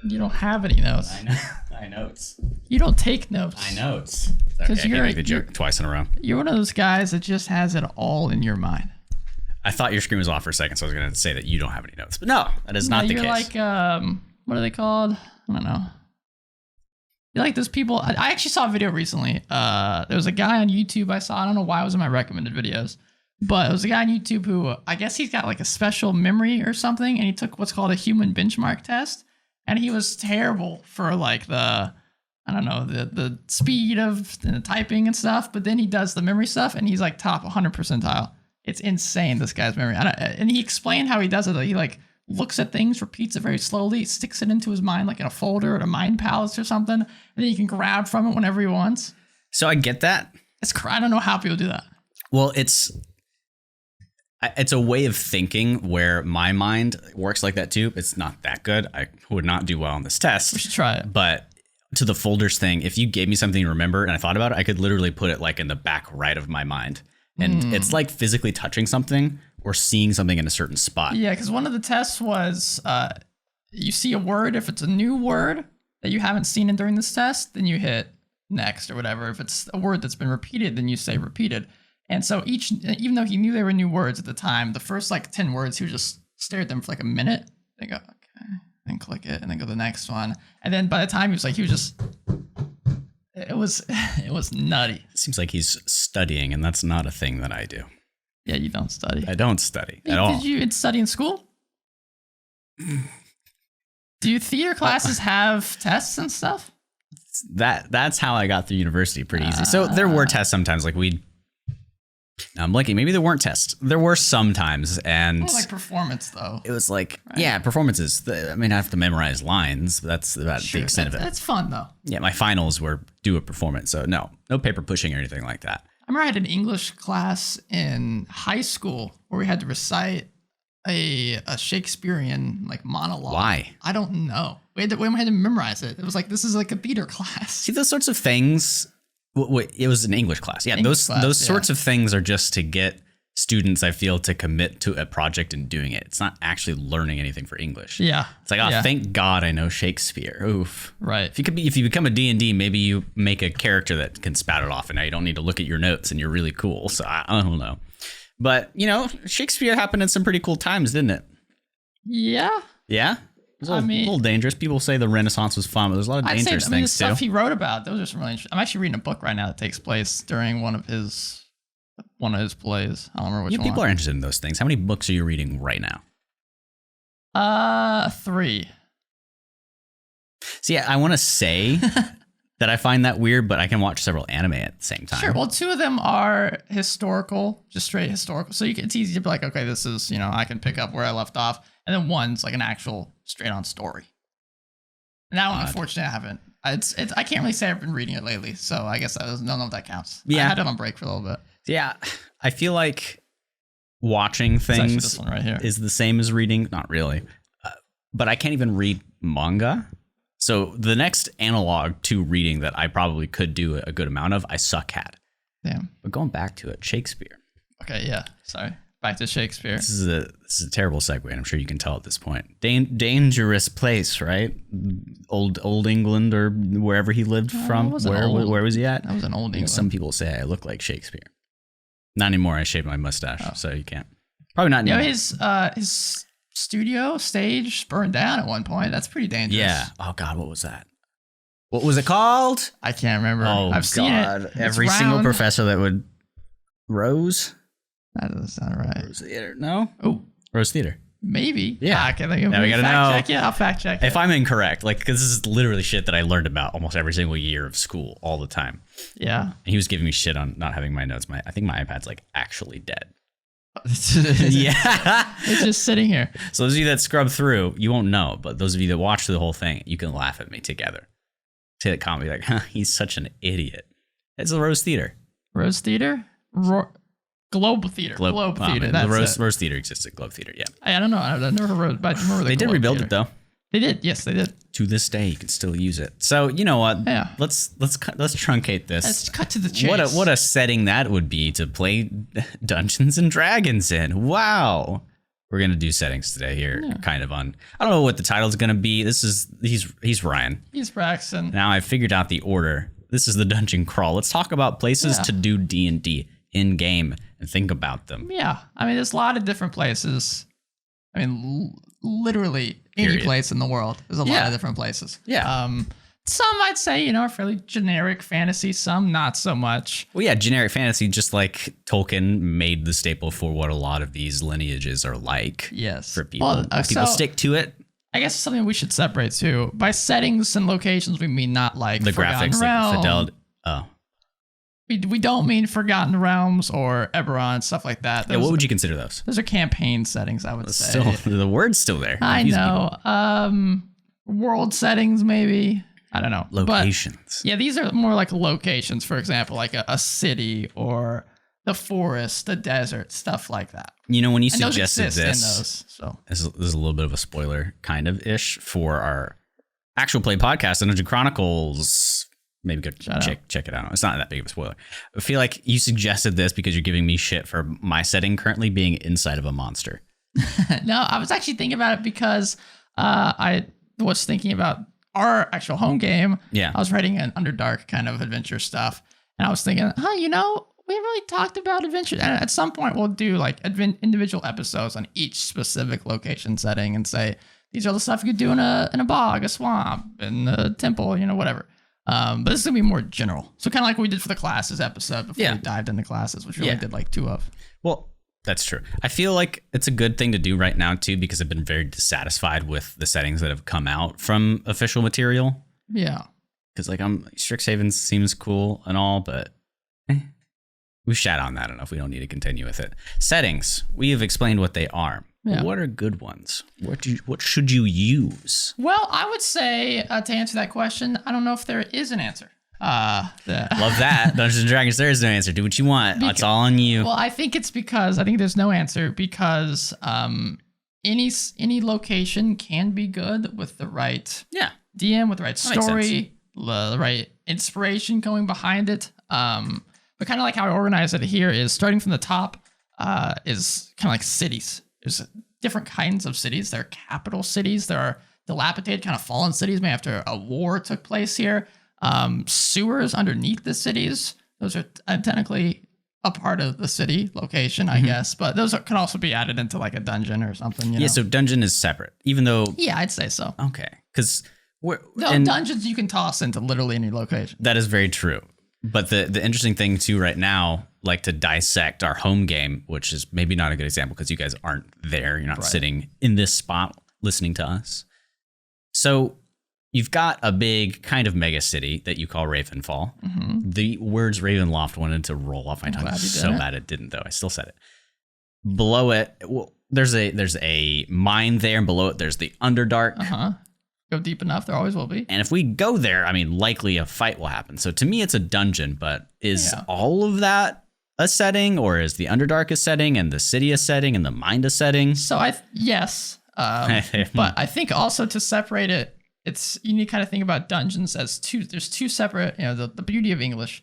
You don't have any notes. I know. I notes. You don't take notes. I notes. Okay, I can't make the joke twice in a row. You're one of those guys that just has it all in your mind. I thought your screen was off for a second, so I was going to say that you don't have any notes. But no, that is not the case. You're like, what are they called? I don't know. You're like those people. I actually saw a video recently. There was a guy on YouTube I saw. I don't know why it was in my recommended videos. But it was a guy on YouTube who, I guess he's got like a special memory or something. And he took what's called a human benchmark test. And he was terrible for like the speed of the typing and stuff. But then he does the memory stuff and he's like top 100 percentile. It's insane, this guy's memory. And he explained how he does it. He like looks at things, repeats it very slowly, sticks it into his mind like in a folder or a mind palace or something. And then he can grab from it whenever he wants. So I get that. I don't know how people do that. Well, it's a way of thinking where my mind works like that too. It's not that good. I would not do well on this test. We should try it. But to the folders thing, if you gave me something to remember and I thought about it, I could literally put it like in the back right of my mind. And it's like physically touching something or seeing something in a certain spot. Yeah, because one of the tests was you see a word. If it's a new word that you haven't seen it during this test, then you hit next or whatever. If it's a word that's been repeated, then you say repeated. And so even though he knew they were new words at the time, the first like 10 words, he would just stare at them for like a minute. Then go, okay, then click it, and then go to the next one. And then by the time it was nutty. It seems like he's studying, and that's not a thing that I do. Yeah, you don't study. I don't study at all. Did you study in school? Do your theater classes have tests and stuff? That's how I got through university pretty easy. So there were tests sometimes, like I'm blanking. Maybe there weren't tests. There were sometimes, and more like performance though. It was like, right? Yeah, performances. I mean, I have to memorize lines, but that's about the extent of it. That's fun though. Yeah, my finals were do a performance, so no paper pushing or anything like that. I remember I had an English class in high school where we had to recite a Shakespearean like monologue. Why? I don't know. We had to memorize it. It was like, this is like a theater class. See, those sorts of things. It was an English class. Yeah, those sorts of things are just to get students, I feel, to commit to a project and doing it. It's not actually learning anything for English. Yeah. It's like, thank God I know Shakespeare. Oof. Right. If you become a D&D, maybe you make a character that can spout it off, and now you don't need to look at your notes, and you're really cool. So I don't know. But, Shakespeare happened in some pretty cool times, didn't it? Yeah. Yeah? It was a little dangerous. People say the Renaissance was fun, but there's a lot of dangerous things too. The stuff he wrote about, those are some really interesting. I'm actually reading a book right now that takes place during one of his plays. I don't remember which one. People are interested in those things. How many books are you reading right now? 3. See, I want to say that I find that weird, but I can watch several anime at the same time. Sure. Well, 2 of them are historical, just straight historical. So it's easy to be like, okay, this is, I can pick up where I left off. And then one's like an actual straight on story. And that one, unfortunately, I haven't. I can't really say I've been reading it lately. So I guess I don't know if that counts. Yeah. I had it on break for a little bit. Yeah. I feel like watching things this one right here is the same as reading. Not really. But I can't even read manga. So the next analog to reading that I probably could do a good amount of, I suck at. Damn. But going back to it, Shakespeare. Okay, yeah. Sorry. Back to Shakespeare. This is a terrible segue, and I'm sure you can tell at this point. Dangerous place, right? Old England, or wherever he lived from. Where was he at? That was an old England. Some people say I look like Shakespeare. Not anymore. I shaved my mustache, so you can't. Probably not anymore. His studio stage burned down at one point. That's pretty dangerous. Yeah. Oh God, what was that? What was it called? I can't remember. Oh, I've seen it. Every single professor that would Rose. That doesn't sound right. Rose Theater. No? Oh. Rose Theater. Maybe. Yeah. Okay, now we gotta know. Check. Yeah, I'll fact check. If I'm incorrect, because this is literally shit that I learned about almost every single year of school all the time. Yeah. And he was giving me shit on not having my notes. I think my iPad's like actually dead. Yeah. It's just sitting here. So those of you that scrub through, you won't know. But those of you that watch through the whole thing, you can laugh at me together. Say that comment, like, he's such an idiot. It's the Rose Theater. Rose Theater? Globe Theater. Globe Theater. The Rose Theater existed. Globe Theater, yeah. I don't know. I've never heard, but I remember they did rebuild it, though. They did. Yes, they did. To this day, you can still use it. So you know what? Yeah. Let's truncate this. Let's cut to the chase. What a setting that would be to play Dungeons and Dragons in. Wow. We're gonna do settings today here, kind of on. I don't know what the title's gonna be. He's Ryan. He's Braxton. Now I figured out the order. This is the dungeon crawl. Let's talk about places to do D&D in game and think about them. Yeah, I mean, there's a lot of different places. I mean, literally any place in the world. There's a lot of different places. Yeah. Some I'd say, are fairly generic fantasy. Some not so much. Well, yeah, generic fantasy, just like Tolkien made the staple for what a lot of these lineages are like. Yes. For people. People stick to it. I guess something we should separate too. By settings and locations, we mean not like the Forgotten graphics, Realm. like fidelity. Oh. We don't mean Forgotten Realms or Eberron, stuff like that. What would you consider those? Those are campaign settings, I would say. Still, the word's still there. I know. World settings, maybe. I don't know. Locations. But, these are more like locations, for example, like a city or the forest, the desert, stuff like that. When you and suggested those this, so. This is a little bit of a spoiler, kind of ish, for our actual play podcast, Dungeon Chronicles. Maybe go check it out. It's not that big of a spoiler. I feel like you suggested this because you're giving me shit for my setting currently being inside of a monster. No, I was actually thinking about it because I was thinking about our actual home game. Yeah. I was writing an Underdark kind of adventure stuff. And I was thinking, we haven't really talked about adventure. And at some point, we'll do like individual episodes on each specific location setting and say, these are the stuff you could do in a bog, a swamp, in a temple, whatever. But this is going to be more general. So kind of like what we did for the classes episode before we dived into classes, which we only did like 2 of. Well, that's true. I feel like it's a good thing to do right now, too, because I've been very dissatisfied with the settings that have come out from official material. Yeah. Because Strixhaven seems cool and all, but we've shat on that enough. We don't need to continue with it. Settings. We have explained what they are. Yeah. What are good ones? What should you use? Well, I would say to answer that question, I don't know if there is an answer. Love that. Dungeons and Dragons, there is no answer. Do what you want. It's all on you. Well, I think there's no answer because any location can be good with the right DM, with the right story, the right inspiration going behind it. But kind of like how I organize it here is starting from the top is kind of like cities. There's different kinds of cities. There are capital cities. There are dilapidated, kind of fallen cities, maybe after a war took place here. Sewers underneath the cities. Those are technically a part of the city location, I guess. But those can also be added into like a dungeon or something. You know? So dungeon is separate, even though... Yeah, I'd say so. Okay. Because... dungeons you can toss into literally any location. That is very true. But the interesting thing too right now, like to dissect our home game, which is maybe not a good example because you guys aren't there. You're not sitting in this spot listening to us. So you've got a big kind of mega city that you call Ravenfall. Mm-hmm. The words Ravenloft wanted to roll off my tongue so bad it didn't, though. I still said it. Below it, there's a mine there, and below it there's the Underdark. Uh-huh. Go deep enough, there always will be. And if we go there, likely a fight will happen. So to me, it's a dungeon, but is all of that a setting, or is the Underdark a setting, and the city a setting, and the mine a setting? So yes. But I think also to separate it, you need to kind of think about dungeons as there's two separate, the beauty of English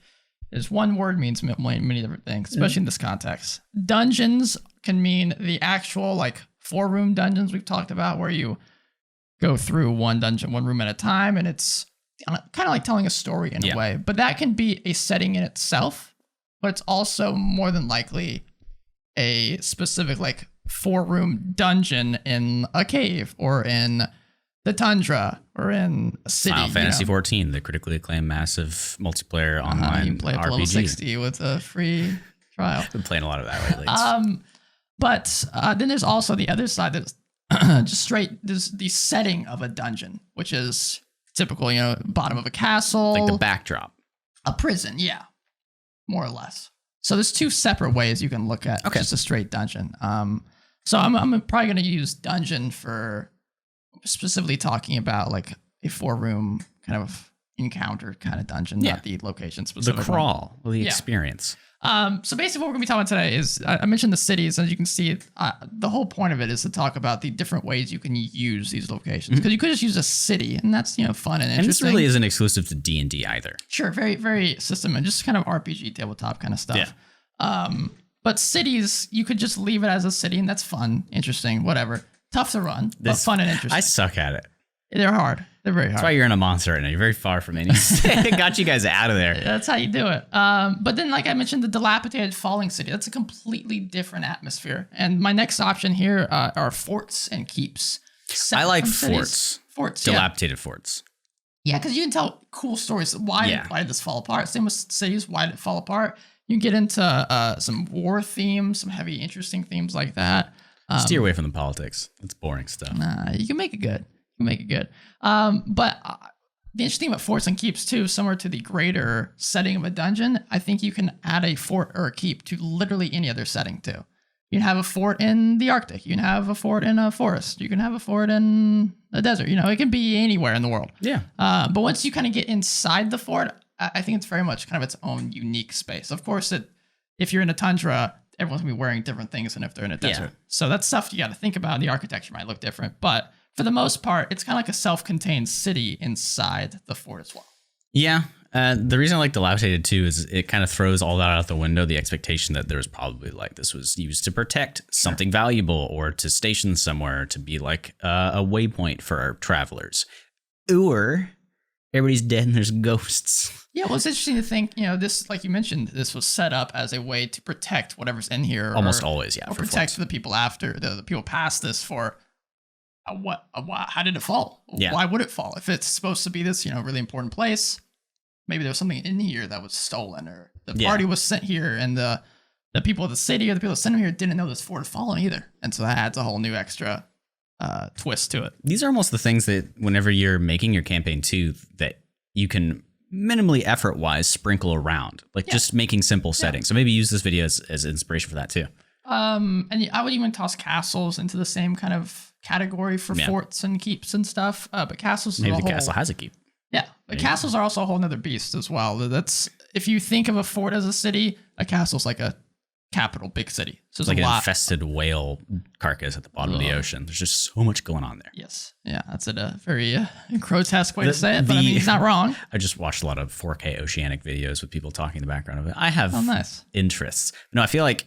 is one word means many different things, especially in this context. Dungeons can mean the actual 4-room dungeons we've talked about where you go through one dungeon, one room at a time, and it's kind of like telling a story in a way. But that can be a setting in itself, but it's also more than likely a specific 4-room dungeon in a cave or in the tundra or in a city. Final Fantasy 14, the critically acclaimed massive multiplayer online you can play up RPG. To level 60 with a free trial. I've been playing a lot of that lately. But then there's also the other side that's just straight, there's the setting of a dungeon, which is typical, bottom of a castle. Like the backdrop. A prison, yeah. More or less. So there's 2 separate ways you can look at just a straight dungeon. So I'm probably going to use dungeon for specifically talking about a 4-room kind of encounter kind of dungeon, not the location specific. The crawl, the experience. So basically what we're going to be talking about today is, I mentioned the cities. As you can see, the whole point of it is to talk about the different ways you can use these locations. Because you could just use a city, and that's, fun and interesting. And this really isn't exclusive to D&D either. Sure, very, very system and just kind of RPG tabletop kind of stuff. Yeah. But cities, you could just leave it as a city, and that's fun, interesting, whatever. Tough to run, but fun and interesting. I suck at it. They're hard. They're very hard. That's why you're in a monster right now. You're very far from any. It got you guys out of there. That's how you do it. But then, like I mentioned, the dilapidated falling city. That's a completely different atmosphere. And my next option here are forts and keeps. I like forts. Forts, dilapidated forts. Yeah, because you can tell cool stories. Why did this fall apart? Same with cities. Why did it fall apart? You can get into some war themes, some heavy, interesting themes like that. Steer away from the politics. It's boring stuff. Nah, you can make it good. But the interesting about forts and keeps too, similar to the greater setting of a dungeon, I think you can add a fort or a keep to literally any other setting too. You can have a fort in the Arctic. You can have a fort in a forest. You can have a fort in a desert. It can be anywhere in the world. Yeah. But once you kind of get inside the fort, I think it's very much kind of its own unique space. Of course, if you're in a tundra, everyone's going to be wearing different things than if they're in a desert. Yeah. So that's stuff you got to think about. The architecture might look different, but for the most part, it's kind of like a self-contained city inside the fort as well. Yeah. The reason I like dilapidated too is it kind of throws all that out the window. The expectation that there was probably like this was used to protect something valuable or to station somewhere to be like a waypoint for our travelers. Or everybody's dead and there's ghosts. Yeah, well, it's interesting to think, this, like you mentioned, this was set up as a way to protect whatever's in here. Almost always, yeah. Or protect the people after, the people past this for how did it fall? Yeah. Why would it fall? If it's supposed to be this, really important place, maybe there was something in here that was stolen, or the party was sent here and the people of the city or the people that sent them here didn't know this fort had fallen either. And so that adds a whole new extra twist to it. These are almost the things that whenever you're making your campaign too, that you can minimally effort wise sprinkle around, like just making simple settings. So maybe use this video as inspiration for that too. And I would even toss castles into the same kind of category for forts and keeps and stuff. But castles, maybe the castle has a keep. Yeah, but castles are also a whole nother beast as well. That's if you think of a fort as a city, a castle's like a capital big city. So there's like an infested whale carcass at the bottom of the ocean. There's just so much going on there. Yes, yeah, that's a very grotesque way to say it, but I mean, he's not wrong. I just watched a lot of 4K oceanic videos with people talking in the background of it. I have interests. No, I feel like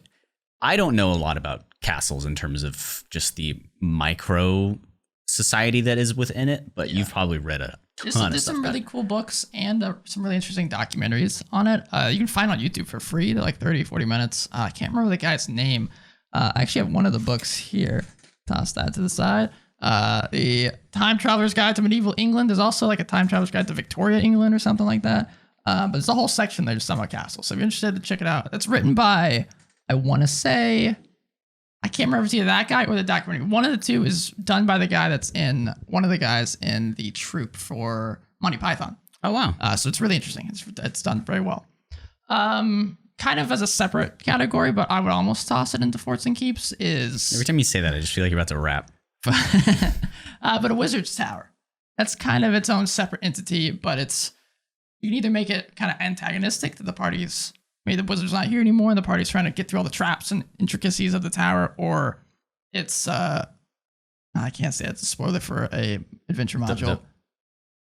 I don't know a lot about castles in terms of just the micro society that is within it, but you've probably read a ton of stuff. There's some really cool books and some really interesting documentaries on it. You can find on YouTube for free. They're like 30, 40 minutes. I can't remember the guy's name. I actually have one of the books here. Toss that to the side. The Time Traveler's Guide to Medieval England. There's also like a Time Traveler's Guide to Victoria, England or something like that. But there's a whole section there just about castles. So if you're interested to check it out, it's written by, I want to say, I can't remember if it's either that guy or the documentary. One of the two is done by the guy that's in one of the guys in the troupe for Monty Python. Oh, wow. So it's really interesting. It's done very well. Kind of as a separate category, but I would almost toss it into forts and keeps is... Every time you say that, I just feel like you're about to rap. But a wizard's tower. That's kind of its own separate entity, but you can either make it kind of antagonistic to the parties. Maybe the wizard's not here anymore and the party's trying to get through all the traps and intricacies of the tower, or it's I can't say it's a spoiler for a adventure module.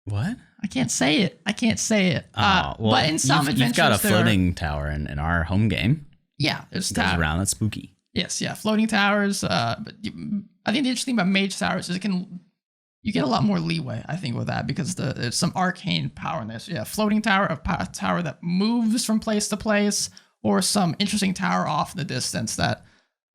What? I can't say it. Well, but in some adventures, you've got a floating tower in our home game. Yeah, there's goes around. That's spooky. Yes, yeah, floating towers. But I think the interesting about mage towers is you get a lot more leeway, I think, with that because there's some arcane power in this. Yeah, floating tower, a tower that moves from place to place, or some interesting tower off in the distance that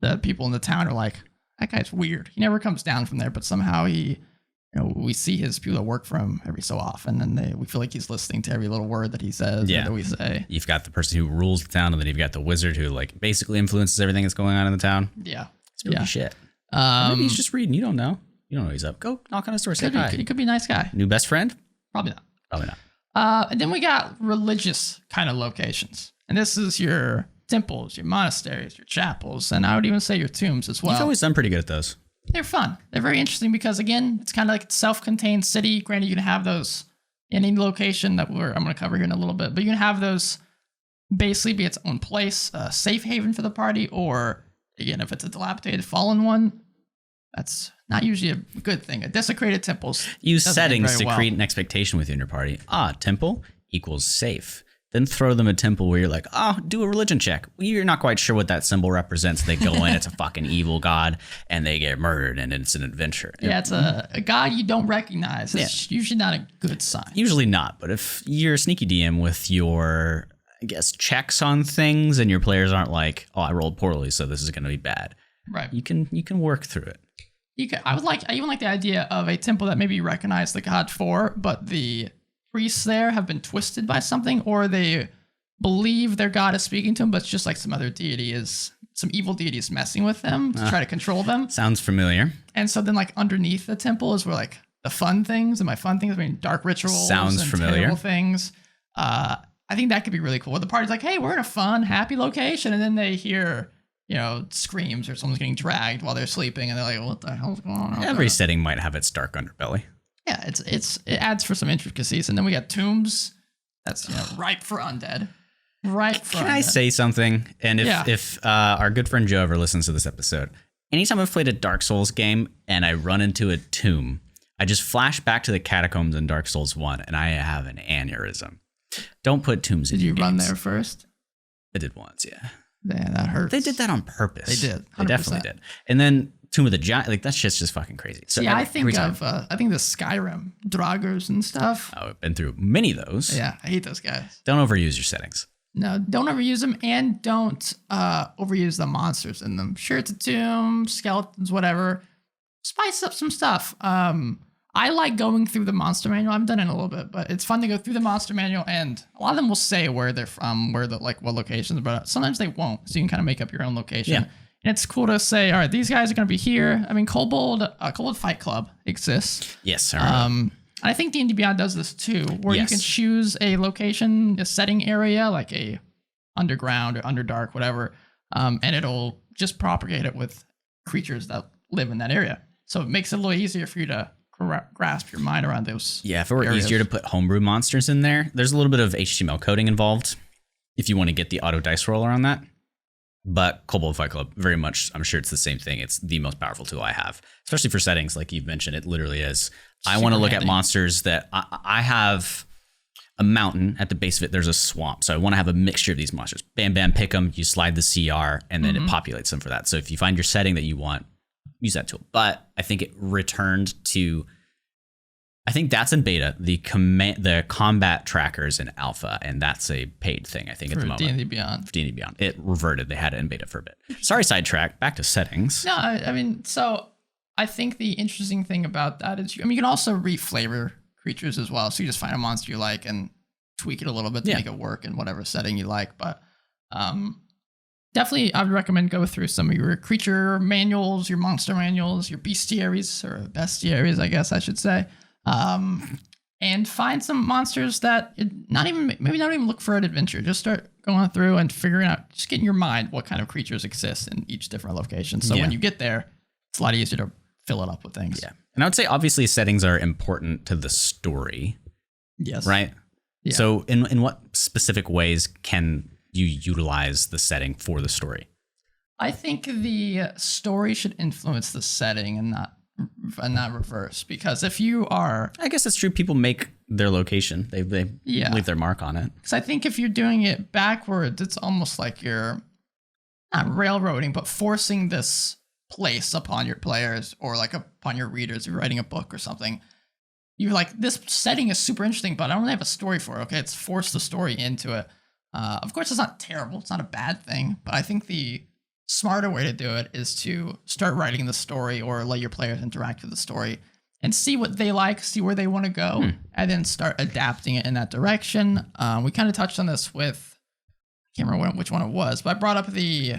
the people in the town are like, that guy's weird. He never comes down from there, but somehow we see his people that work for him every so often, and we feel like he's listening to every little word that he says or that we say. You've got the person who rules the town, and then you've got the wizard who like basically influences everything that's going on in the town. Yeah, it's really shit. Maybe he's just reading. You don't know. You don't know he's up. Go knock on his door. Say hi. He could be a nice guy. New best friend? Probably not. Probably not. And then we got religious kind of locations. And this is your temples, your monasteries, your chapels, and I would even say your tombs as well. You've always done pretty good at those. They're fun. They're very interesting because, again, it's kind of like a self-contained city. Granted, you can have those in any location that I'm going to cover here in a little bit, but you can have those basically be its own place, a safe haven for the party, or, again, if it's a dilapidated fallen one, that's not usually a good thing. A Desecrated Temples. Use settings to create an expectation within your party. Temple equals safe. Then throw them a temple where you're like, oh, do a religion check. You're not quite sure what that symbol represents. They go in, it's a fucking evil god, and they get murdered, and it's an adventure. Yeah, it's a god you don't recognize. It's usually not a good sign. Usually not, but if you're a sneaky DM with your, I guess, checks on things, and your players aren't like, oh, I rolled poorly, so this is going to be bad. Right. You can work through it. I even like the idea of a temple that maybe you recognize the god for, but the priests there have been twisted by something, or they believe their god is speaking to them, but it's just like some evil deity is messing with them to try to control them. Sounds familiar. And so then like underneath the temple is where like the fun things, and by fun things I mean dark rituals. Sounds and familiar. Terrible things. I think that could be really cool. The party's like, hey, we're in a fun, happy location, and then they hear, screams or someone's getting dragged while they're sleeping, and they're like, what the hell's going on? Every setting might have its dark underbelly. Yeah, it adds for some intricacies, and then we got tombs. That's ripe for undead. Can I say something? And if our good friend Joe ever listens to this episode, anytime I've played a Dark Souls game and I run into a tomb, I just flash back to the catacombs in Dark Souls 1, and I have an aneurysm. Don't put tombs in your games. Did you run there first? I did once, yeah. Yeah, that hurts. They did that on purpose. They did. 100%. They definitely did. And then Tomb of the Giant, like that shit's just fucking crazy. So yeah, I think the Skyrim Draugrs and stuff. Oh, I've been through many of those. Yeah, I hate those guys. Don't overuse your settings. No, don't overuse them, and don't overuse the monsters in them. Sure, it's a tomb, skeletons, whatever. Spice up some stuff. I like going through the monster manual. I've done it a little bit, but it's fun to go through the monster manual, and a lot of them will say where they're from, what locations, but sometimes they won't. So you can kind of make up your own location. Yeah. And it's cool to say, all right, these guys are going to be here. I mean, Kobold Fight Club exists. Yes. I think D&D Beyond does this too, where you can choose a location, a setting area, like a underground or underdark, whatever, and it'll just propagate it with creatures that live in that area. So it makes it a little easier for you to grasp your mind around those. Yeah, if it were areas. easier to put homebrew monsters in there, there's a little bit of HTML coding involved if you want to get the auto dice roller on that. But Kobold Fight Club, very much, I'm sure it's the same thing. It's the most powerful tool I have, especially for settings like you've mentioned. It literally is. I want to look at monsters that I have a mountain at the base of it. There's a swamp. So I want to have a mixture of these monsters. Bam, bam, pick them. You slide the CR and then it populates them for that. So if you find your setting that you want, use that tool. But I think it returned to, I think that's in beta, the combat trackers in alpha, and that's a paid thing, I think, at the moment. D&D Beyond. For D&D Beyond. It reverted. They had it in beta for a bit. Sorry, sidetrack. Back to settings. No, I mean, so I think the interesting thing about that is, you can also reflavor creatures as well. So you just find a monster you like and tweak it a little bit to make it work in whatever setting you like. But definitely, I would recommend go through some of your creature manuals, your monster manuals, your bestiaries, I guess I should say. And find some monsters that maybe not even look for an adventure. Just start going through and figuring out, just get in your mind what kind of creatures exist in each different location. So when you get there, it's a lot easier to fill it up with things. Yeah. And I would say obviously settings are important to the story. Yes. Right? Yeah. So in what specific ways can you utilize the setting for the story? I think the story should influence the setting and not reverse, because if you are, I guess that's true. People make their location. They leave their mark on it. Because I think if you're doing it backwards, it's almost like you're not railroading, but forcing this place upon your players or like upon your readers. If you're writing a book or something, you're like, this setting is super interesting, but I don't really have a story for it. Okay, it's forced the story into it. Of course, it's not terrible. It's not a bad thing, but I think the smarter way to do it is to start writing the story or let your players interact with the story and see what they like, see where they want to go, and then start adapting it in that direction. We kind of touched on this with, I can't remember which one it was, but I brought up the,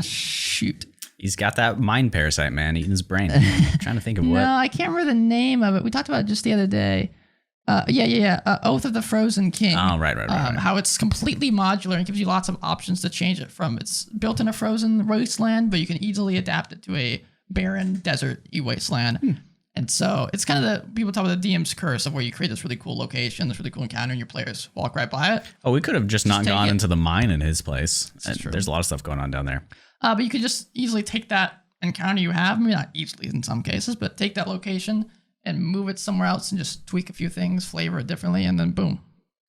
shoot. He's got that mind parasite, man, eating his brain. I'm trying to think of what. No, I can't remember the name of it. We talked about it just the other day. Oath of the Frozen King. Oh, right. How it's completely modular and gives you lots of options to change it from. It's built in a frozen wasteland, but you can easily adapt it to a barren desert wasteland. And so it's kind of the people talk about the DM's curse of where you create this really cool location, this really cool encounter, and your players walk right by it. Oh, we could have just not gone into the mine in his place. There's a lot of stuff going on down there. But you could just easily take that encounter you have, maybe not easily in some cases, but take that location and move it somewhere else and just tweak a few things, flavor it differently, and then boom,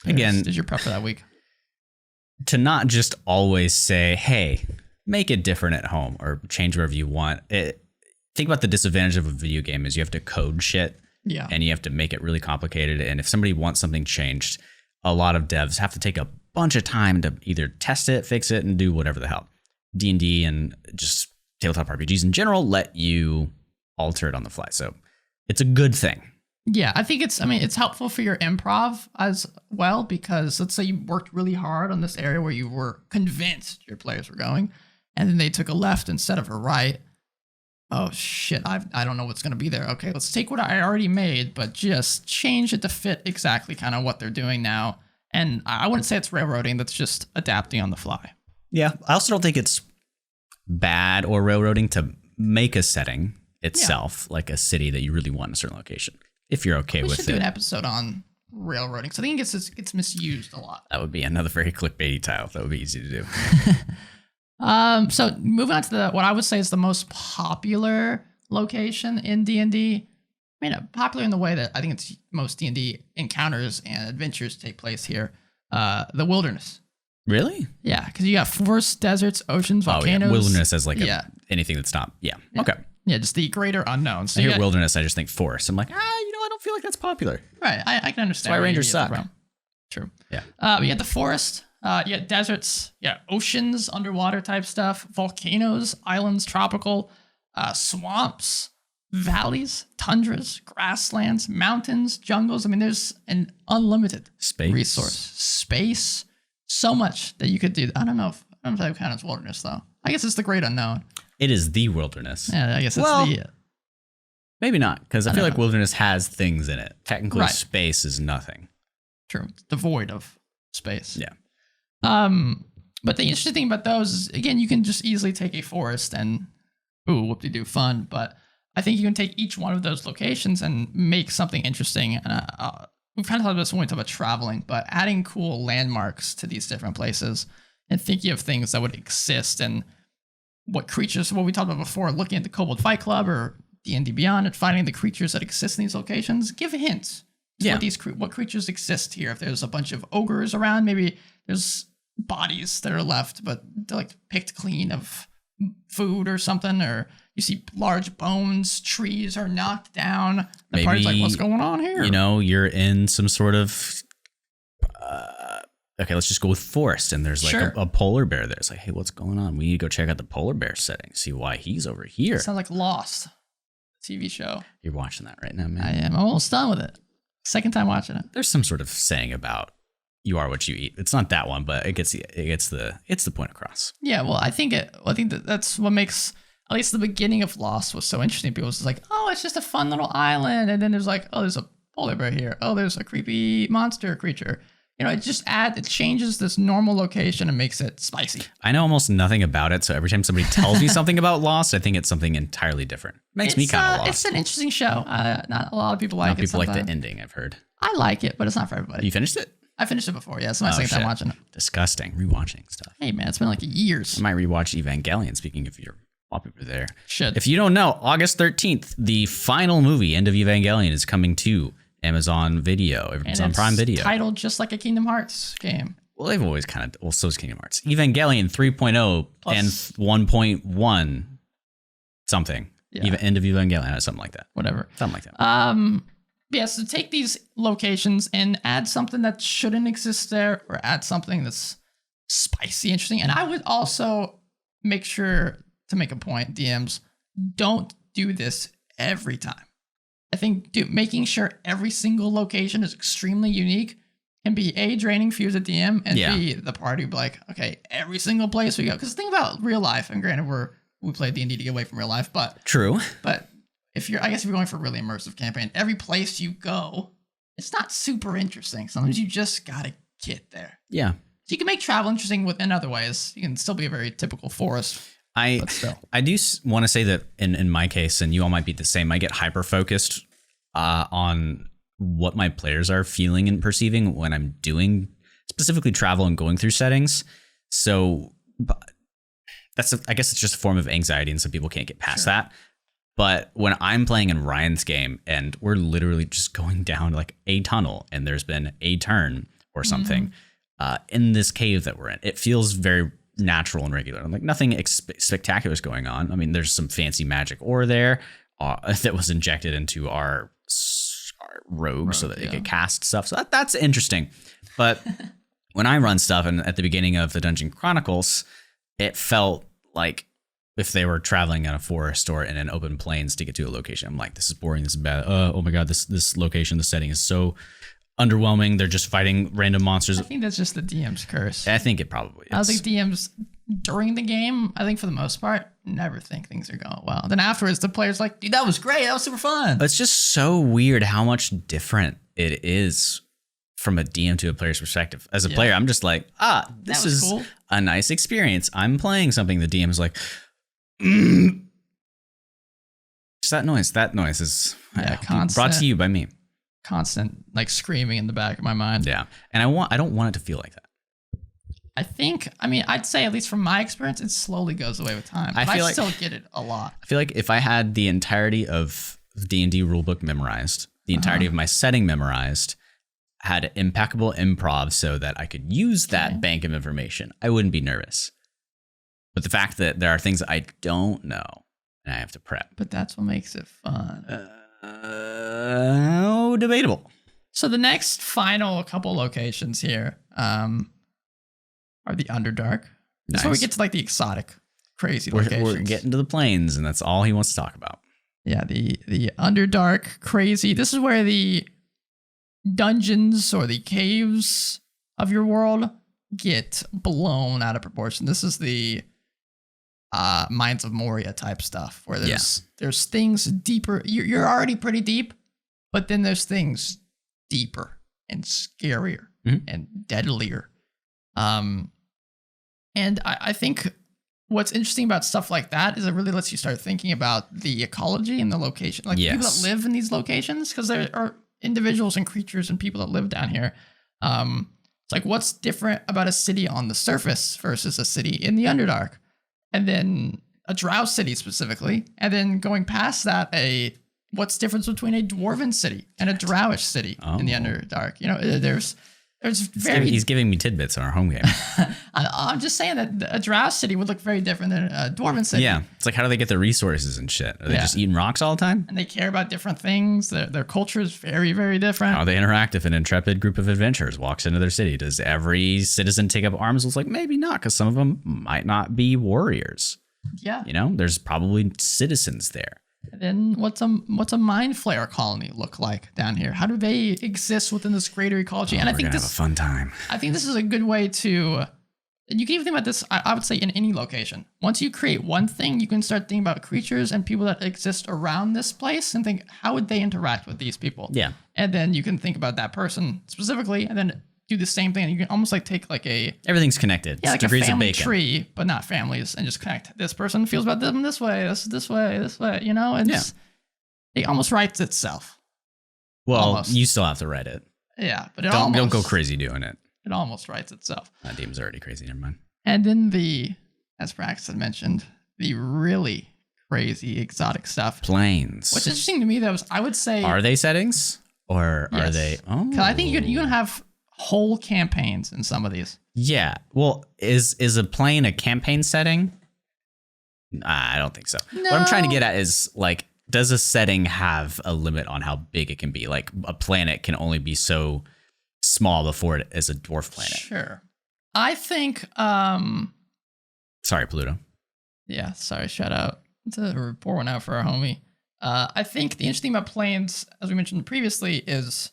Again, is your prep for that week? To not just always say, hey, make it different at home or change wherever you want. Think about the disadvantage of a video game is you have to code shit. Yeah. And you have to make it really complicated. And if somebody wants something changed, a lot of devs have to take a bunch of time to either test it, fix it, and do whatever the hell. D&D and just tabletop RPGs in general let you alter it on the fly. So it's a good thing. Yeah, I think it's helpful for your improv as well, because let's say you worked really hard on this area where you were convinced your players were going, and then they took a left instead of a right. Oh shit, I don't know what's going to be there. Okay, let's take what I already made, but just change it to fit exactly kind of what they're doing now. And I wouldn't say it's railroading, that's just adapting on the fly. Yeah, I also don't think it's bad or railroading to make a setting itself, like a city that you really want in a certain location. If you're okay with it. We should do an episode on railroading. So I think it's misused a lot. That would be another very clickbaity title. That would be easy to do. So moving on to what I would say is the most popular location in D&D. I mean, popular in the way that I think it's most D&D encounters and adventures take place here. The wilderness. Really? Yeah, because you got forests, deserts, oceans, volcanoes. Oh, yeah. Wilderness as like anything that's not. Yeah. Okay. Yeah, just the greater unknown. So I hear wilderness, I just think forest. I'm like, I don't feel like that's popular. Right, I can understand. That's why Rangers suck. True. Yeah. We had the forest, deserts, oceans, underwater type stuff, volcanoes, islands, tropical, swamps, valleys, tundras, grasslands, mountains, jungles. I mean, there's an unlimited resource. Space, so much that you could do. I don't know if that counts as wilderness, though. I guess it's the great unknown. It is the wilderness. Yeah, I guess it's maybe not, because I feel like wilderness has things in it. Technically, space is nothing. True. Devoid of space. Yeah. But the interesting thing about those is, again, you can just easily take a forest and, whoop-de-doo, fun. But I think you can take each one of those locations and make something interesting. And we've kind of talked about this when we talk about traveling, but adding cool landmarks to these different places and thinking of things that would exist and what we talked about before, looking at the Kobold Fight Club or D&D Beyond and finding the creatures that exist in these locations. Give hints to what creatures exist here. If there's a bunch of ogres around, maybe there's bodies that are left, but they're like picked clean of food or something, or you see large bones, trees are knocked down. The party's like, what's going on here? You're in some sort of... okay, let's just go with forest, and there's like a polar bear there. It's like, hey, what's going on? We need to go check out the polar bear setting, see why he's over here. It sounds like Lost, TV show. You're watching that right now, man. I am. I'm almost done with it. Second time watching it. There's some sort of saying about you are what you eat. It's not that one, but it gets the point across. Yeah, well, I think that's what makes at least the beginning of Lost was so interesting. People was like, oh, it's just a fun little island, and then there's like, oh, there's a polar bear here. Oh, there's a creepy monster creature. It changes this normal location and makes it spicy. I know almost nothing about it, so every time somebody tells me something about Lost, I think it's something entirely different. Makes me kind of lost. It's an interesting show. Not a lot of people like it. People like the ending, I've heard. I like it, but it's not for everybody. You finished it? I finished it before, yeah. It's my second time watching it. Disgusting. Rewatching stuff. Hey, man, it's been like years. I might rewatch Evangelion, speaking of your wallpaper there. Should. If you don't know, August 13th, the final movie, End of Evangelion, is coming to Amazon Video. It's on Prime Video. Titled just like a Kingdom Hearts game. Well, they've always so is Kingdom Hearts. Evangelion 3.0 and 1.1 something. Yeah. End of Evangelion or something like that. Whatever. Something like that. So take these locations and add something that shouldn't exist there, or add something that's spicy, interesting. And I would also make sure to make a point, DMs, don't do this every time. I think making sure every single location is extremely unique can be A, draining for you as a DM, and B, the party be like, okay, every single place we go. Because think about real life, and granted we play D&D to get away from real life, but true. But if you're going for a really immersive campaign, every place you go, it's not super interesting. Sometimes you just gotta get there. Yeah. So you can make travel interesting in other ways. You can still be a very typical forest. I do want to say that in my case, and you all might be the same, I get hyper focused on what my players are feeling and perceiving when I'm doing specifically travel and going through settings. So I guess it's just a form of anxiety, and some people can't get past that. But when I'm playing in Ryan's game and we're literally just going down like a tunnel and there's been a turn or something in this cave that we're in. It feels very natural and regular. Like nothing spectacular is going on. I mean, there's some fancy magic ore there that was injected into our rogue so that it could cast stuff. So that's interesting. But when I run stuff, and at the beginning of the Dungeon Chronicles, it felt like if they were traveling in a forest or in an open plains to get to a location. I'm like, this is boring. This is bad. Oh my God, this location, the setting is so underwhelming. They're just fighting random monsters. I think that's just the DM's curse. I think it probably is. I think DMs during the game, I think for the most part, never think things are going well. Then afterwards, the player's like, dude, that was great. That was super fun. It's just so weird how much different it is from a DM to a player's perspective. As a player, I'm just like, this is cool. A nice experience. I'm playing something. The DM is like, just that noise. That noise is constant, brought to you by me. Constant like screaming in the back of my mind. Yeah. And I don't want it to feel like that. I'd say at least from my experience, it slowly goes away with time. But I still get it a lot. I feel like if I had the entirety of D&D rulebook memorized, the entirety of my setting memorized, had impeccable improv so that I could use that bank of information, I wouldn't be nervous. But the fact that there are things that I don't know and I have to prep. But that's what makes it fun. Debatable. So the next final couple locations here are the Underdark. That's where we get to like the exotic, crazy locations. We're getting to the plains, and that's all he wants to talk about. Yeah, the Underdark, crazy. This is where the dungeons or the caves of your world get blown out of proportion. This is the Mines of Moria type stuff where there's things deeper. You're already pretty deep, but then there's things deeper and scarier and deadlier. And I think what's interesting about stuff like that is it really lets you start thinking about the ecology and the location, like the people that live in these locations, because there are individuals and creatures and people that live down here. It's like, what's different about a city on the surface versus a city in the Underdark? And then a drow city specifically. And then going past that, what's the difference between a dwarven city and a drowish city in the Underdark? You know, there's he's giving me tidbits on our home game. I'm just saying that a drow city would look very different than a dwarven city. Yeah, it's like, how do they get their resources and shit? Are they just eating rocks all the time? And they care about different things. Their culture is very, very different. How they interact if an intrepid group of adventurers walks into their city? Does every citizen take up arms? It's like, maybe not, because some of them might not be warriors. Yeah. You know, there's probably citizens there. And then what's a mind flayer colony look like down here? How do they exist within this greater ecology? And I think this have a fun time. I think this is a good way to. You can even think about this. I would say in any location. Once you create one thing, you can start thinking about creatures and people that exist around this place and think, how would they interact with these people? Yeah. And then you can think about that person specifically, and then do the same thing. And you can almost like take like everything's connected. Yeah, like a family tree, but not families, and just connect. This person feels about them this way, this way, you know? And it almost writes itself. Well, almost. You still have to write it. Yeah, but don't go crazy doing it. It almost writes itself. That game's already crazy, never mind. And then as Brax had mentioned, the really crazy exotic stuff. Plains. What's interesting to me though is I would say, are they settings? Or are they? Oh, because I think you can have whole campaigns in some of these. Yeah. Well, is a plane a campaign setting? I don't think so. No. What I'm trying to get at is, like, does a setting have a limit on how big it can be? Like, a planet can only be so small before it is a dwarf planet. Sure. I think sorry, Pluto. Yeah, sorry, shout out. It's a report one out for our homie. I think the interesting thing about planes, as we mentioned previously, is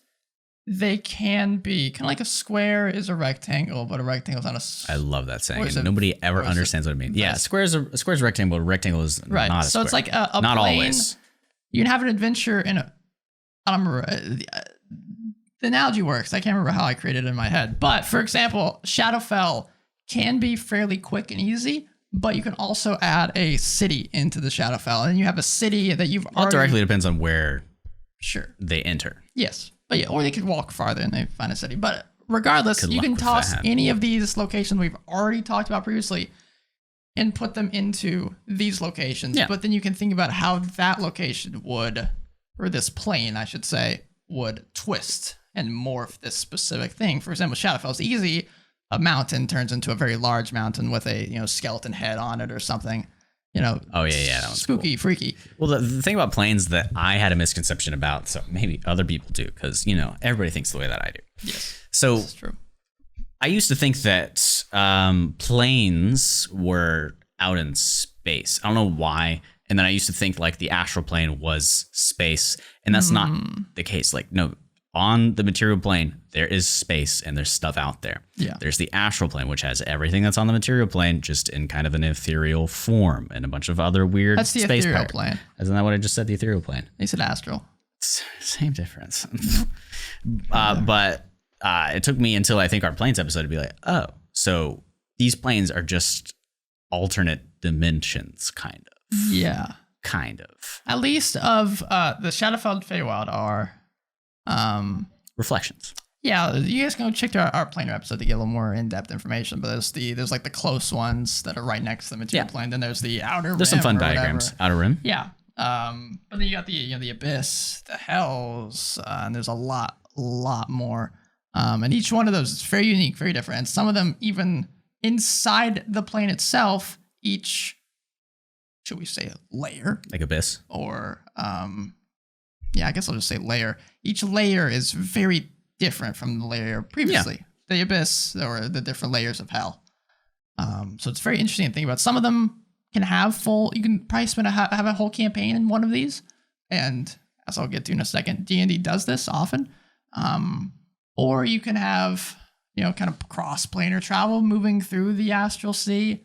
they can be kind of like a square is a rectangle, but a rectangle is not a. I love that saying. And nobody ever understands what it means. Yeah, a square is a rectangle, but a rectangle is not a square. So it's like a not plane. Always. You can have an adventure in a. I don't remember. The analogy works. I can't remember how I created it in my head. But for example, Shadowfell can be fairly quick and easy, but you can also add a city into the Shadowfell, and you have a city that you've already. It directly depends on where. Sure. They enter. Yes. But yeah, or they could walk farther and they find a city. But regardless, you can toss any of these locations we've already talked about previously and put them into these locations. Yeah. But then you can think about how that location would, or this plane, I should say, would twist and morph this specific thing. For example, Shadowfell's easy. A mountain turns into a very large mountain with a skeleton head on it or something. Oh yeah, that one's spooky, cool. freaky. Well, the thing about planes that I had a misconception about, so maybe other people do, because everybody thinks the way that I do. Yes, so that's true. I used to think that planes were out in space. I don't know why. And then I used to think like the astral plane was space, and that's not the case. Like, no, on the material plane, there is space and there's stuff out there. Yeah. There's the astral plane, which has everything that's on the material plane, just in kind of an ethereal form and a bunch of other weird That's the space ethereal power. plane. Isn't that what I just said? The ethereal plane. They said astral. Same difference. But it took me until I think our planes episode to be like, oh, so these planes are just alternate dimensions, kind of. Yeah. Kind of. At least of the Shadowfell and Feywild are reflections. Yeah, you guys can go check our planar episode to get a little more in-depth information. But there's like the close ones that are right next to the material plane. Then there's the outer rim. There's some fun diagrams. Whatever. Outer rim. Yeah. But then you got the abyss, the hells, and there's a lot more. And each one of those is very unique, very different. And some of them even inside the plane itself, each, should we say, layer? Like abyss. Or I guess I'll just say layer. Each layer is very different from the layer previously. Yeah. The abyss or the different layers of hell. So it's very interesting to think about. Some of them can have you can probably have a whole campaign in one of these. And as I'll get to in a second, D&D does this often. Or you can have, kind of cross-planar travel moving through the astral sea.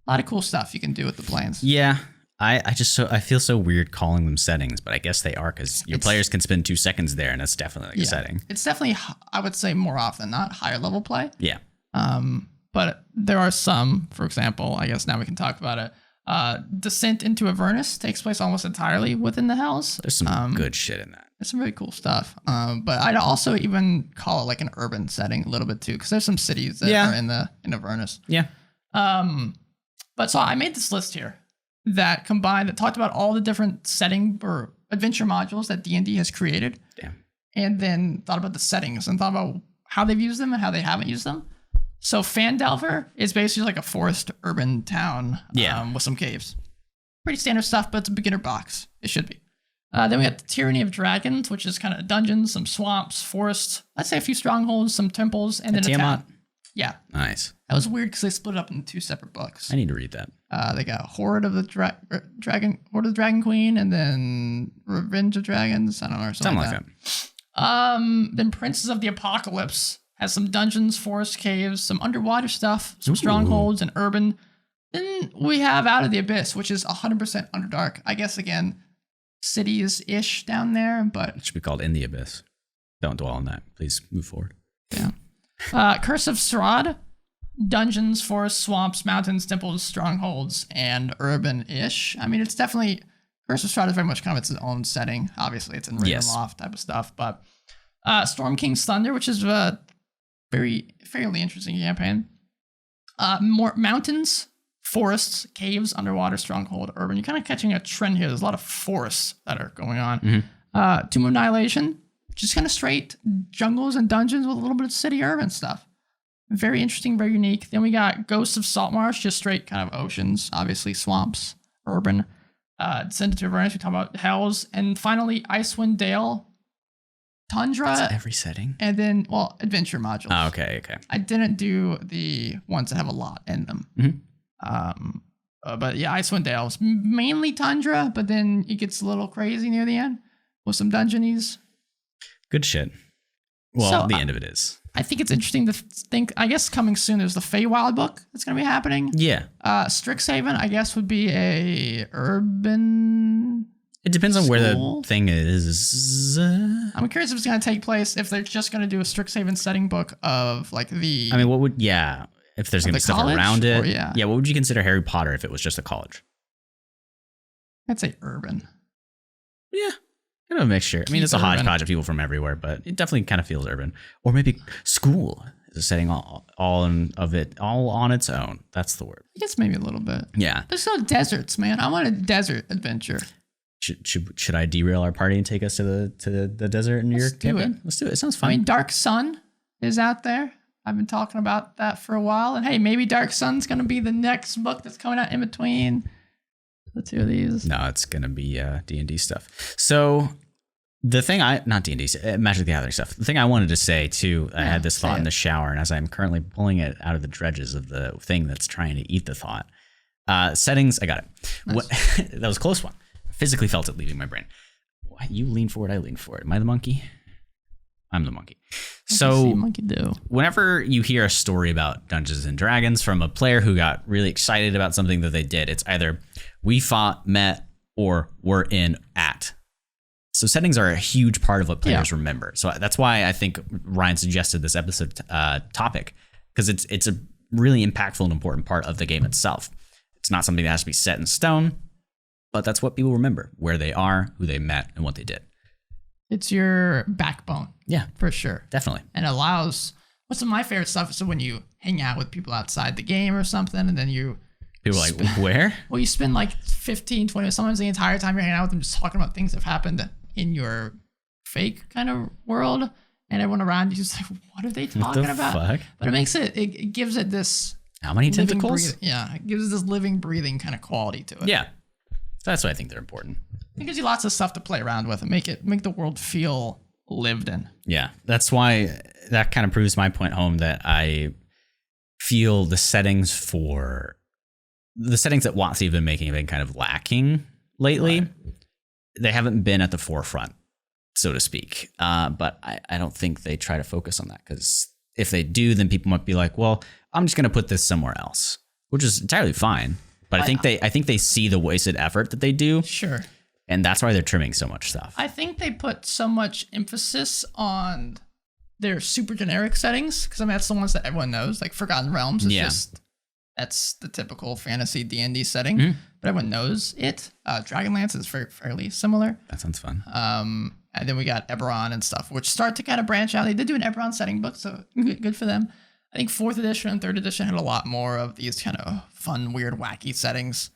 A lot of cool stuff you can do with the planes. Yeah. I feel so weird calling them settings, but I guess they are because your players can spend 2 seconds there, and that's definitely like a setting. It's definitely, I would say, more often than not, higher level play. Yeah. But there are some, for example, I guess now we can talk about it. Descent into Avernus takes place almost entirely within the Hells. There's some good shit in that. There's some really cool stuff. But I'd also even call it like an urban setting a little bit too, because there's some cities that are in Avernus. Yeah. But so I made this list here that talked about all the different setting or adventure modules that D&D has created. Damn. And then thought about the settings and thought about how they've used them and how they haven't used them. So Phandelver is basically like a forest urban town with some caves. Pretty standard stuff, but it's a beginner box. It should be. Then we got the Tyranny of Dragons, which is kind of dungeons, some swamps, forests. I'd say a few strongholds, some temples, and then a town. Yeah. Nice. That was weird because they split it up into 2 separate books. I need to read that. They got Horde of the Dragon Queen, and then Revenge of Dragons. I don't know, or something like that. Then Princes of the Apocalypse has some dungeons, forest caves, some underwater stuff, some strongholds, and urban. Then we have Out of the Abyss, which is 100% Underdark. I guess again, cities-ish down there, but it should be called In the Abyss. Don't dwell on that. Please move forward. Yeah. Curse of Strahd, dungeons, forests, swamps, mountains, temples, strongholds, and urban-ish. I mean, it's definitely, Curse of Strahd is very much kind of its own setting. Obviously, it's in Ravenloft type of stuff, but Storm King's Thunder, which is a fairly interesting campaign. More mountains, forests, caves, underwater, stronghold, urban. You're kind of catching a trend here. There's a lot of forests that are going on. Mm-hmm. Tomb of Annihilation, just kind of straight jungles and dungeons with a little bit of city urban stuff. Very interesting, very unique. Then we got Ghosts of Saltmarsh, just straight kind of oceans, obviously swamps, urban. Descended to Avernus, we talk about Hells. And finally, Icewind Dale, Tundra. That's every setting. And then, adventure modules. Oh, okay. I didn't do the ones that have a lot in them. Mm-hmm. But yeah, Icewind Dale is mainly Tundra, but then it gets a little crazy near the end with some dungeonies. Good shit. Well, the end of it is. I think it's interesting to think, I guess coming soon, there's the Feywild book that's going to be happening. Yeah. Strixhaven, I guess, would be a urban... It depends on where the thing is. I'm curious if it's going to take place, if they're just going to do a Strixhaven setting book of like the... I mean, what would... Yeah. If there's going to be stuff around it. Yeah, what would you consider Harry Potter if it was just a college? I'd say urban. Yeah. Kind of a mixture. I mean, it's a hodgepodge of people from everywhere, but it definitely kind of feels urban. Or maybe school is a setting all on its own. That's the word. I guess maybe a little bit. Yeah. There's no deserts, man. I want a desert adventure. Should I derail our party and take us to the desert in your campaign? Let's do it. It sounds fun. I mean, Dark Sun is out there. I've been talking about that for a while. And hey, maybe Dark Sun's going to be the next book that's coming out in between the two of these. No, it's going to be D&D stuff. So the thing not D&D, Magic the Gathering stuff. The thing I wanted to say too, I had this thought in the shower, and as I'm currently pulling it out of the dredges of the thing that's trying to eat the thought. Settings, I got it. Nice. That was a close one. I physically felt it leaving my brain. You lean forward, I lean forward. Am I the monkey? I'm the monkey. So monkey do. Whenever you hear a story about Dungeons and Dragons from a player who got really excited about something that they did, it's either we fought, met, or were in at. So settings are a huge part of what players remember. So that's why I think Ryan suggested this episode topic, because it's a really impactful and important part of the game itself. It's not something that has to be set in stone, but that's what people remember, where they are, who they met, and what they did. It's your backbone. Yeah, for sure. Definitely. And allows, what's some of my favorite stuff is when you hang out with people outside the game or something, and then people are like, where? Well, you spend like 15, 20 minutes, sometimes the entire time you're hanging out with them, just talking about things that have happened in your fake kind of world. And everyone around you is like, what are they talking about? Fuck? But it makes it gives it this. How many tentacles? It gives it this living, breathing kind of quality to it. Yeah. That's why I think they're important. It gives you lots of stuff to play around with and make the world feel lived in. Yeah, that's why that kind of proves my point home that I feel the settings that WotC have been making have been kind of lacking lately. Right. They haven't been at the forefront, so to speak. But I don't think they try to focus on that, because if they do, then people might be like, well, I'm just going to put this somewhere else, which is entirely fine. But I think they see the wasted effort that they do. Sure. And that's why they're trimming so much stuff. I think they put so much emphasis on their super generic settings, because I mean that's the ones that everyone knows. Like Forgotten Realms is that's the typical fantasy D&D setting, but everyone knows it. Dragonlance is fairly similar. That sounds fun. And then we got Eberron and stuff, which start to kind of branch out. They did do an Eberron setting book, so good for them. I think 4th edition and 3rd edition had a lot more of these kind of fun, weird, wacky settings.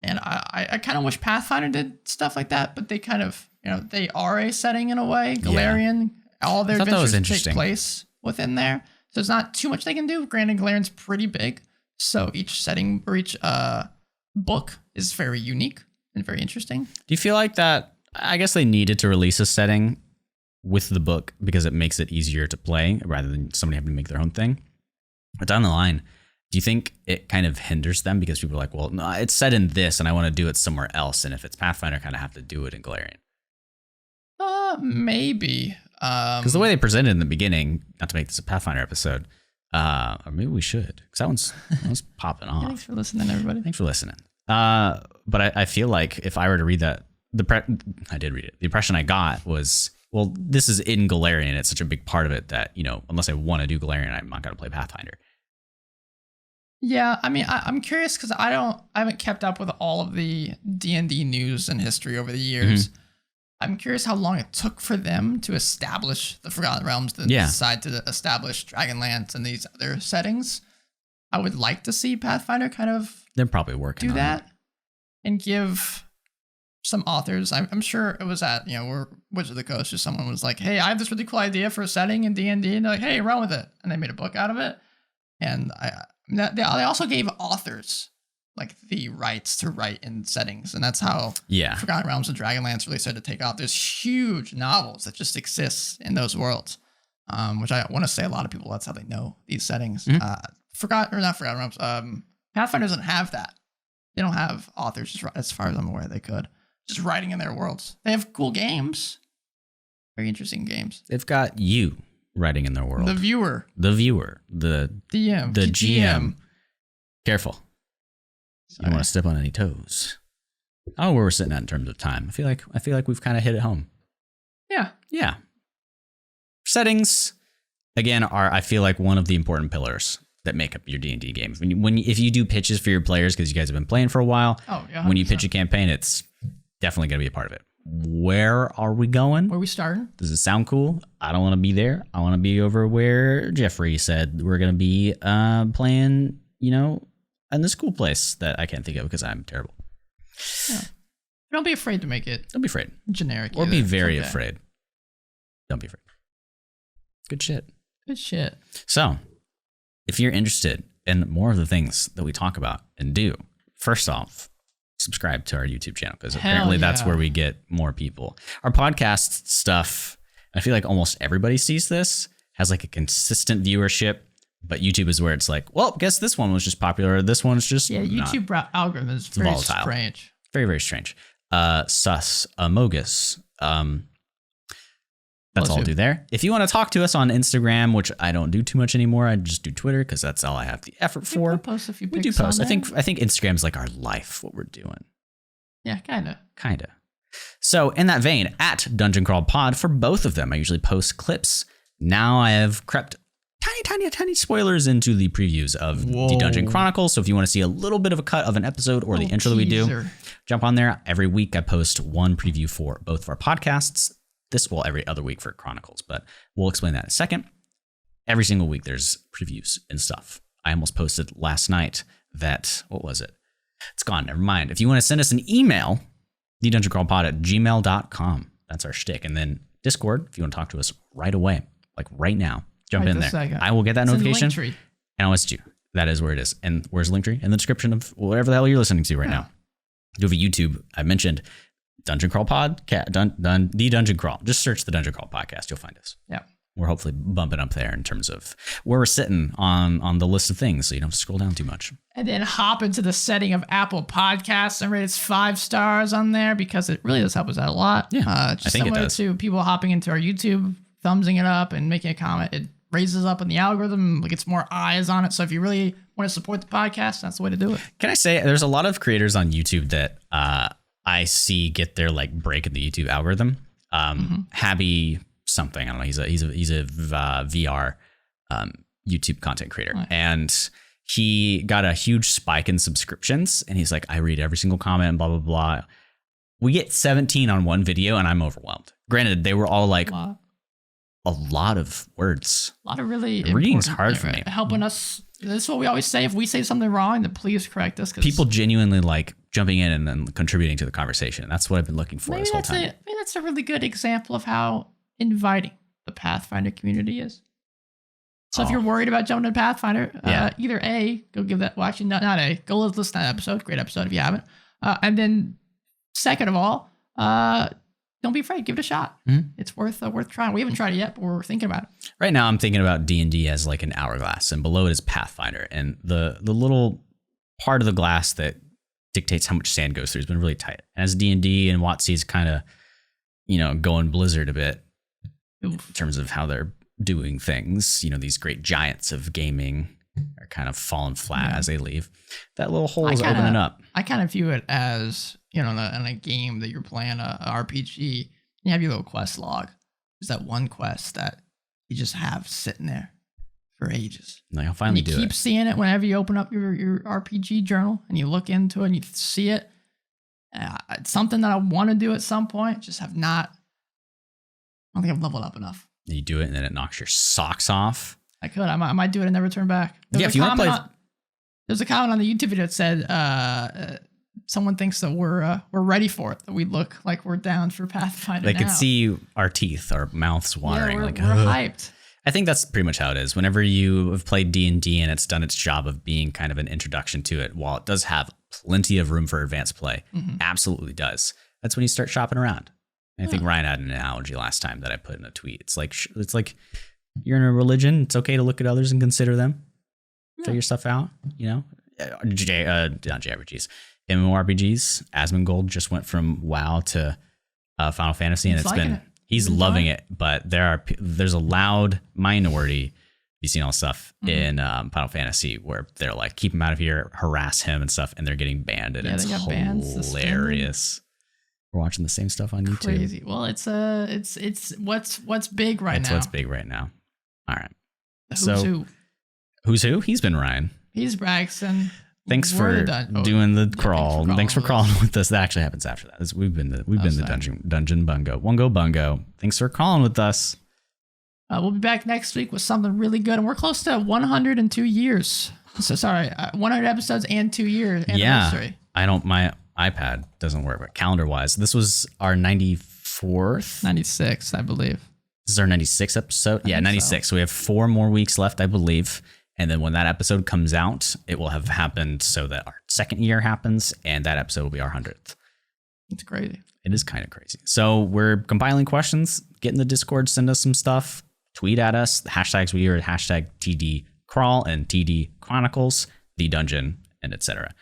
And I kind of wish Pathfinder did stuff like that, but they kind of, they are a setting in a way. Galarian, all their adventures take place within there. So there's not too much they can do. Granted, Galarian's pretty big. So each setting or each book is very unique and very interesting. Do you feel like that? I guess they needed to release a setting with the book because it makes it easier to play rather than somebody having to make their own thing. But down the line, do you think it kind of hinders them because people are like, well, no, it's set in this and I want to do it somewhere else. And if it's Pathfinder, I kind of have to do it in Galarian. Maybe. Because the way they presented it in the beginning, not to make this a Pathfinder episode, or maybe we should, because that one's popping off. Thanks for listening, everybody. Thanks for listening. But I feel like if I were to read that, I did read it. The impression I got was, well, this is in Galarian. It's such a big part of it that, unless I want to do Galarian, I'm not going to play Pathfinder. Yeah, I mean, I'm curious because I haven't kept up with all of the D&D news and history over the years. I'm curious how long it took for them to establish the Forgotten Realms, to decide to establish Dragonlance and these other settings. I would like to see Pathfinder kind of they're probably working do on that it. And give some authors. I'm sure it was at Wizards of the Coast, or someone was like, "Hey, I have this really cool idea for a setting in D&D," and they're like, "Hey, run with it," and they made a book out of it. And they also gave authors like the rights to write in settings, and that's how Forgotten Realms and Dragonlance really started to take off. There's huge novels that just exist in those worlds, which I want to say a lot of people, that's how they know these settings. Forgotten Realms. Pathfinder doesn't have that. They don't have authors, as far as I'm aware. They could just writing in their worlds. They have cool games, very interesting games. They've got you writing in their world. The viewer, the DM, the GM. Careful. Sorry. You don't want to step on any toes. I don't know where we're sitting at in terms of time. I feel like we've kind of hit it home. Yeah. Settings, again, are, I feel like, one of the important pillars that make up your D&D game. If you do pitches for your players, because you guys have been playing for a while, when you pitch a campaign, it's definitely going to be a part of it. Where are we going? Where are we starting? Does it sound cool? I don't want to be there. I want to be over where Jeffrey said we're going to be playing, in this cool place that I can't think of because I'm terrible. Yeah. Don't be afraid to make it. Don't be afraid. Generic. Or either. be very afraid. Don't be afraid. Good shit. Good shit. So, if you're interested in more of the things that we talk about and do, first off, subscribe to our YouTube channel because apparently that's where we get more people. Our podcast stuff, I feel like almost everybody sees this, has like a consistent viewership, but YouTube is where it's like, well, guess this one was just popular, or this one's just YouTube algorithm is very volatile. Strange. Very, very strange. Sus, Mogus. That's all I'll do there. If you want to talk to us on Instagram, which I don't do too much anymore, I just do Twitter because that's all I have the effort for. We post a few we do post. I think Instagram's like our life, what we're doing. Yeah, kind of. So in that vein, at Dungeon Crawl Pod, for both of them, I usually post clips. Now I have crept tiny spoilers into the previews of the Dungeon Chronicles. So if you want to see a little bit of a cut of an episode or the intro that we do, jump on there. Every week I post one preview for both of our podcasts. Every other week for Chronicles, but we'll explain that in a second. Every single week there's previews and stuff. I almost posted last night that, what was it? It's gone, never mind. If you want to send us an email, thedungeoncrawlpod@gmail.com. That's our shtick. And then Discord, if you want to talk to us right away, like right now, jump in there. I will get that notification and I'll message you. That is where it is. And where's the Linktree? In the description of whatever the hell you're listening to right now. Do have a YouTube. I mentioned Dungeon Crawl the Dungeon Crawl. Just search the Dungeon Crawl podcast. You'll find us. Yeah. We're hopefully bumping up there in terms of where we're sitting on the list of things, so you don't have to scroll down too much. And then hop into the setting of Apple Podcasts and rate us 5 stars on there because it really does help us out a lot. Yeah, I think it does. To people hopping into our YouTube, thumbsing it up and making a comment, it raises up in the algorithm, gets more eyes on it. So if you really want to support the podcast, that's the way to do it. Can I say there's a lot of creators on YouTube that I see get their like break in the YouTube algorithm. Habby something, I don't know. He's a VR YouTube content creator, and he got a huge spike in subscriptions. And he's like, I read every single comment, and blah blah blah. We get 17 on one video, and I'm overwhelmed. Granted, they were all like a lot of words. A lot of really reading's hard for me. Helping us. This is what we always say. If we say something wrong, then please correct us. People genuinely like jumping in and then contributing to the conversation. That's what I've been looking for this whole time. Maybe that's a really good example of how inviting the Pathfinder community is. So if you're worried about jumping to Pathfinder, either A, go give that, well, actually not A, go listen to that episode. Great episode if you haven't. And then second of all, don't be afraid. Give it a shot. Mm-hmm. It's worth trying. We haven't tried it yet, but we're thinking about it. Right now, I'm thinking about D&D as like an hourglass, and below it is Pathfinder. And the little part of the glass that dictates how much sand goes through has been really tight. As D&D and WotC's kind of, going blizzard a bit in terms of how they're doing things. These great giants of gaming are kind of falling flat as they leave. That little hole is opening up. I kind of view it as, in a game that you're playing, a RPG, you have your little quest log. There's that one quest that you just have sitting there for ages. Like, I'll finally do it. You keep seeing it whenever you open up your RPG journal and you look into it and you see it. It's something that I want to do at some point. Just have not. I don't think I've leveled up enough. You do it and then it knocks your socks off. I could. I might do it and never turn back. If you want to play. There's a comment on the YouTube video that said someone thinks that we're ready for it, that we look like we're down for Pathfinder. They could see our teeth, our mouths watering. Yeah, we're hyped. I think that's pretty much how it is. Whenever you have played D&D and it's done its job of being kind of an introduction to it, while it does have plenty of room for advanced play, absolutely does. That's when you start shopping around. And I think Ryan had an analogy last time that I put in a tweet. It's like you're in a religion. It's okay to look at others and consider them. Figure your stuff out, not JRPGs. MMORPGs. Asmongold just went from WoW to Final Fantasy, and he's loving it. But there's a loud minority. You've seen all this stuff in Final Fantasy where they're like, keep him out of here, harass him and stuff, and they're getting banned. And it's hilarious. We're watching the same stuff on YouTube. Crazy. Well, it's what's big right now. What's big right now. All right. Who's who? He's been Ryan. He's Braxton. Thanks for doing the crawl. Thanks for crawling with us. That actually happens after that. We've been the dungeon bungo. Wongo bungo. Thanks for calling with us. We'll be back next week with something really good, and we're close to 102 years. So sorry, 100 episodes and 2 years anniversary. Yeah, iPad doesn't work, but calendar-wise, this was our 94th? 96, I believe. This is our 96th episode? Yeah, 96. So we have 4 more weeks left, I believe. And then when that episode comes out, it will have happened so that our second year happens, and that episode will be our 100th. It's crazy. It is kind of crazy. So we're compiling questions, get in the Discord, send us some stuff, tweet at us. The hashtags we are hashtag TD Crawl and TD Chronicles, The Dungeon, and etc.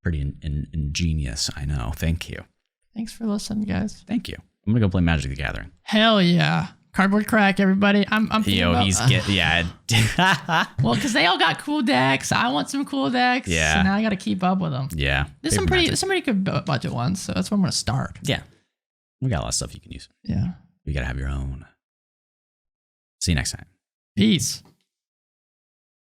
Pretty ingenious, I know. Thank you. Thanks for listening, guys. Thank you. I'm going to go play Magic the Gathering. Hell yeah. Cardboard Crack, everybody. I'm yeah. Well, because they all got cool decks. I want some cool decks. Yeah. So now I got to keep up with them. Yeah. There's some pretty good budget ones. So that's where I'm going to start. Yeah. We got a lot of stuff you can use. Yeah. You got to have your own. See you next time. Peace.